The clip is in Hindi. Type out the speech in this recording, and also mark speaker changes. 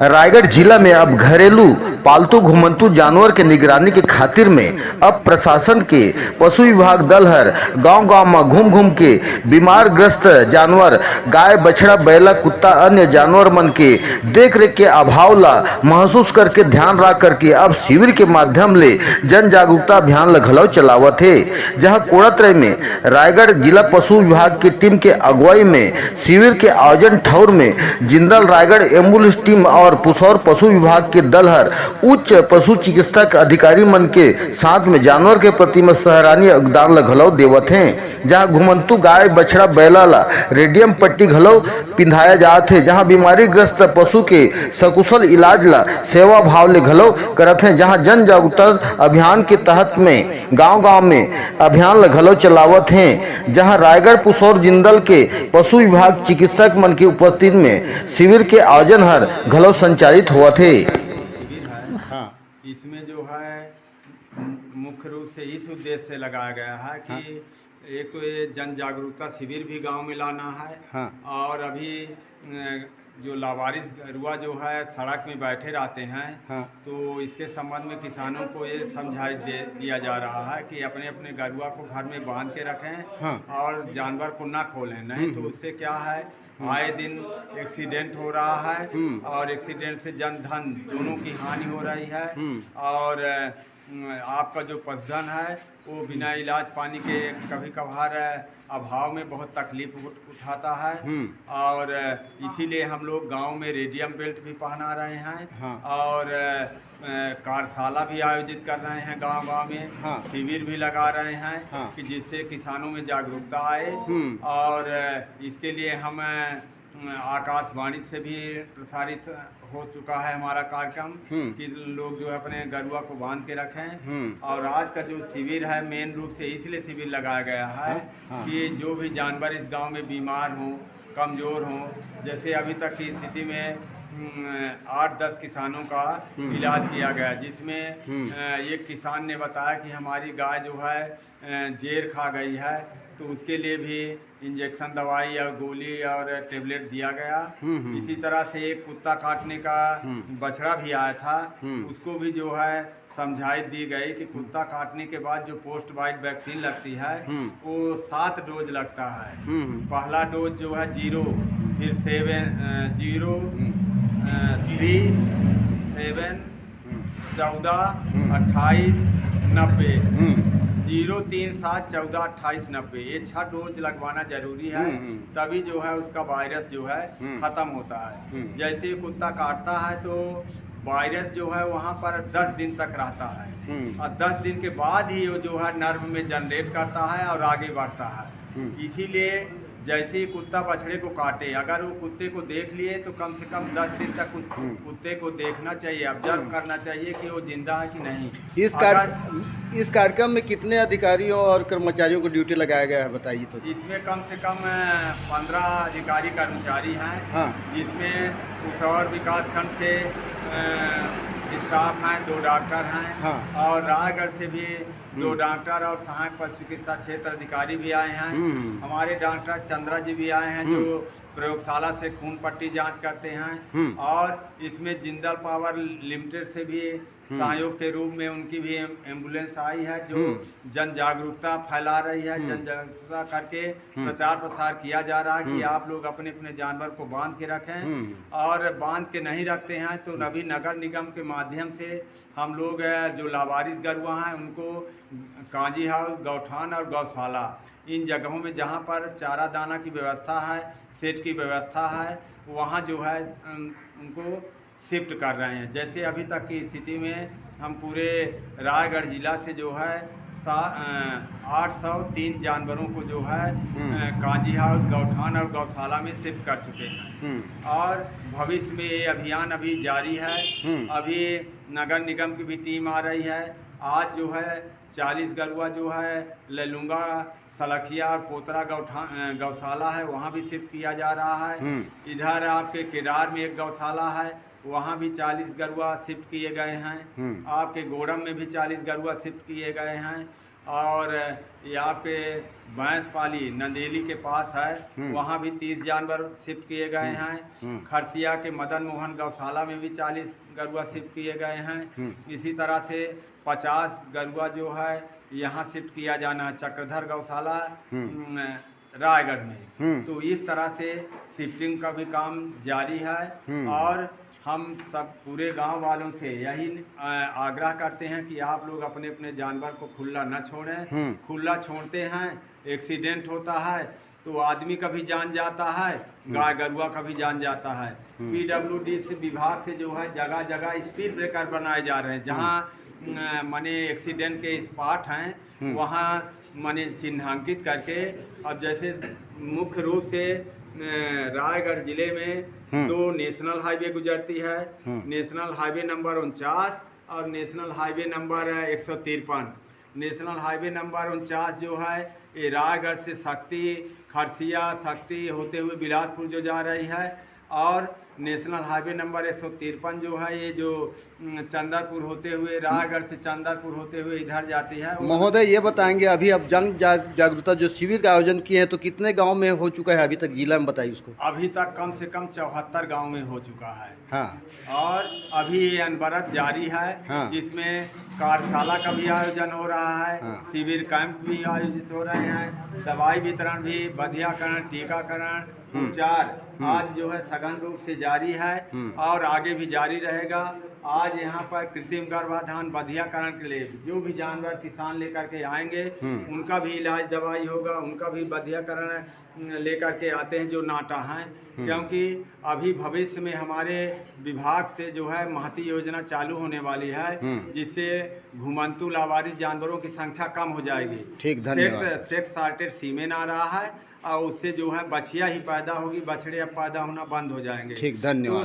Speaker 1: रायगढ़ जिला में अब घरेलू पालतू घुमंतू जानवर के निगरानी के खातिर में अब प्रशासन के पशु विभाग दल हर गांव-गांव में घूम घूम के बीमार ग्रस्त जानवर गाय बछड़ा बैला कुत्ता अन्य जानवर मन के देख रेख के अभाव ला महसूस करके ध्यान रख करके अब शिविर के माध्यम ले जन जागरूकता अभियान घलौ चलावत है। जहां कोड़ातराई में रायगढ़ जिला पशु विभाग की टीम के अगुवाई में शिविर के आयोजन ठौर में जिंदल रायगढ़ एम्बुलेंस टीम और पुसौर पशु विभाग के दल हर उच्च पशु चिकित्सक अधिकारी मन के साथ में जानवर के प्रति में सराहनीय योगदान घलौ देवत हैं। जहां घुमंतु गाय बछड़ा बैला ला रेडियम पट्टी घलौ पिंधाया जात है। जहां बीमारी ग्रस्त पशु के सकुशल इलाज ला सेवा भाव ले घलौ करत हैं। जहां जन जागरूकता अभियान के तहत में गांव-गांव में अभियान घलौ चलावत हैं। जहां रायगढ़ पुसौर जिंदल के पशु विभाग चिकित्सक मन की उपस्थिति में शिविर के आयोजन हर घलौ संचालित हुआ थे।
Speaker 2: शिविर है।
Speaker 3: हाँ।
Speaker 2: इसमें जो है मुख्य रूप से इस उद्देश्य से लगाया गया है कि एक तो ये जन जागरूकता शिविर भी गांव में लाना है।
Speaker 3: हाँ।
Speaker 2: और अभी जो लावारिस गरुआ जो है सड़क में बैठे रहते हैं।
Speaker 3: हाँ।
Speaker 2: तो इसके संबंध में किसानों को ये समझाई दिया जा रहा है कि अपने अपने गरुआ को घर में बांध के रखें।
Speaker 3: हाँ। और
Speaker 2: जानवर को ना खोलें, नहीं तो उससे क्या है आए दिन एक्सीडेंट हो रहा है और एक्सीडेंट से जन धन दोनों की हानि हो रही है। और आपका जो पशुधन है वो बिना इलाज पानी के कभी कभार अभाव में बहुत तकलीफ उठाता है। और इसीलिए हम लोग गांव में रेडियम बेल्ट भी पहना रहे हैं।
Speaker 3: हाँ।
Speaker 2: और कार्यशाला भी आयोजित कर रहे हैं गांव-गांव में।
Speaker 3: हाँ।
Speaker 2: शिविर भी लगा रहे हैं।
Speaker 3: हाँ।
Speaker 2: कि जिससे किसानों में जागरूकता आए। और इसके लिए हम आकाशवाणी से भी प्रसारित हो चुका है हमारा कार्यक्रम कि लोग जो है अपने गरुआ को बांध के रखें। और आज का जो शिविर है मेन रूप से इसलिए शिविर लगाया गया है कि जो भी जानवर इस गांव में बीमार हों कमज़ोर हों, जैसे अभी तक की स्थिति में 8-10 किसानों का इलाज किया गया, जिसमें एक किसान ने बताया कि हमारी गाय जो है जेर खा गई है, तो उसके लिए भी इंजेक्शन दवाई और गोली और टेबलेट दिया गया। इसी तरह से एक कुत्ता काटने का बछड़ा भी आया था, उसको भी जो है समझाई दी गई कि कुत्ता काटने के बाद जो पोस्ट बाइट वैक्सीन लगती है वो 7 डोज लगता है। पहला डोज जो है 0, फिर 0, 3, 7, 14, 28, 90, 0, 3, 7, 14, 28, 90 ये 6 डोज लगवाना जरूरी है। तभी जो है उसका वायरस जो है खत्म होता है। जैसे ही कुत्ता काटता है तो वायरस जो है वहाँ पर 10 दिन तक रहता है और 10 दिन के बाद ही वो जो है नर्व में जनरेट करता है और आगे बढ़ता है। इसीलिए जैसे ही कुत्ता बछड़े को काटे, अगर वो कुत्ते को देख लिए तो कम से कम 10 दिन तक उस कुत्ते को देखना चाहिए, ऑब्जर्व करना चाहिए कि वो जिंदा है कि नहीं।
Speaker 3: इस कार्यक्रम में कितने अधिकारियों और कर्मचारियों को ड्यूटी लगाया गया है बताइए तो।
Speaker 2: इसमें कम से कम 15 अधिकारी कर्मचारी हैं।
Speaker 3: हाँ।
Speaker 2: जिसमें पुसौर विकास खंड से स्टाफ हैं, 2 डॉक्टर हैं।
Speaker 3: हाँ।
Speaker 2: और रायगढ़ से भी 2 डॉक्टर और सहायक पशु चिकित्सा क्षेत्र अधिकारी भी आए हैं। हमारे डॉक्टर चंद्रा जी भी आए हैं जो प्रयोगशाला से खून पट्टी जांच करते हैं। और इसमें जिंदल पावर लिमिटेड से भी सहयोग के रूप में उनकी भी एम्बुलेंस आई है जो जन जागरूकता फैला रही है। जन जागरूकता करके प्रचार प्रसार किया जा रहा है कि आप लोग अपने अपने जानवर को बांध के रखें। और बांध के नहीं रखते हैं तो नभी नगर निगम के माध्यम से हम लोग जो लावारिस गरुआ हैं उनको कांजी हाउस, गौठान और गौशाला इन जगहों में जहाँ पर चारा दाना की व्यवस्था है, सेट की व्यवस्था है, वहाँ जो है उनको शिफ्ट कर रहे हैं। जैसे अभी तक की स्थिति में हम पूरे रायगढ़ जिला से जो है 803 जानवरों को जो है कांजी हाउस, गौठान और गौशाला में शिफ्ट कर चुके हैं। और भविष्य में ये अभियान अभी जारी है। अभी नगर निगम की भी टीम आ रही है। आज जो है 40 गरुआ जो है ललूंगा, सलखिया और पोतरा गौशाला है, वहाँ भी शिफ्ट किया जा रहा है। इधर आपके केदार में एक गौशाला है, वहाँ भी 40 गरुआ शिफ्ट किए गए हैं। आपके गोड़म में भी 40 गरुआ शिफ्ट किए गए हैं। और यहाँ पे भैंस पाली नंदेली के पास है, वहाँ भी 30 जानवर शिफ्ट किए गए हैं। खरसिया के मदन मोहन गौशाला में भी 40 गरुआ शिफ्ट किए गए हैं। इसी तरह से 50 गरुआ जो है यहाँ शिफ्ट किया जाना है चक्रधर गौशाला रायगढ़ में। तो इस तरह से शिफ्टिंग का भी काम जारी है और हम सब पूरे गांव वालों से यही आग्रह करते हैं कि आप लोग अपने अपने जानवर को खुला न छोड़ें। खुला छोड़ते हैं एक्सीडेंट होता है तो आदमी का भी जान जाता है, गाय गरुआ का भी जान जाता है। PWD से विभाग से जो है जगह जगह स्पीड ब्रेकर बनाए जा रहे हैं, जहाँ माने एक्सीडेंट के स्पॉट हैं वहाँ माने चिन्हांकित करके। अब जैसे मुख्य रूप से रायगढ़ जिले में 2 नेशनल हाईवे गुजरती है, नेशनल हाईवे नंबर 49 और national highway number 153। National highway number 49 जो है ये रायगढ़ से शक्ति खरसिया शक्ति होते हुए बिलासपुर जो जा रही है, और नेशनल हाईवे नंबर 153 जो है ये जो चंदरपुर होते हुए रायगढ़ से चंदरपुर होते हुए इधर जाती है।
Speaker 3: महोदय ये बताएंगे अभी अब जन जागरूकता जो शिविर का आयोजन किए हैं तो कितने गांव में हो चुका है अभी तक जिला में, बताइए उसको।
Speaker 2: अभी तक कम से कम 74 गांव में हो चुका है।
Speaker 3: हाँ।
Speaker 2: और अभी ये अनवरत जारी है। हाँ। जिसमें कार्यशाला का भी आयोजन हो रहा है। हाँ। शिविर कैंप भी आयोजित हो रहे हैं, दवाई वितरण भी, बधियाकरण, टीकाकरण, उपचार आज जो है सघन रूप से जारी है और आगे भी जारी रहेगा। आज यहाँ पर कृत्रिम गर्भाधान बधियाकरण के लिए जो भी जानवर किसान लेकर के आएंगे उनका भी इलाज दवाई होगा, उनका भी बधियाकरण लेकर के आते हैं जो नाटा हैं। क्योंकि अभी भविष्य में हमारे विभाग से जो है महती योजना चालू होने वाली है, जिससे घुमंतु लावारिस जानवरों की संख्या कम हो जाएगी।
Speaker 3: ठीक, धन्यवाद।
Speaker 2: सेक्स सॉर्टेड सीमेन आ रहा है और उससे जो है बछिया ही पैदा होगी, बछड़े अब पैदा होना बंद हो जाएंगे।
Speaker 3: ठीक, धन्यवाद।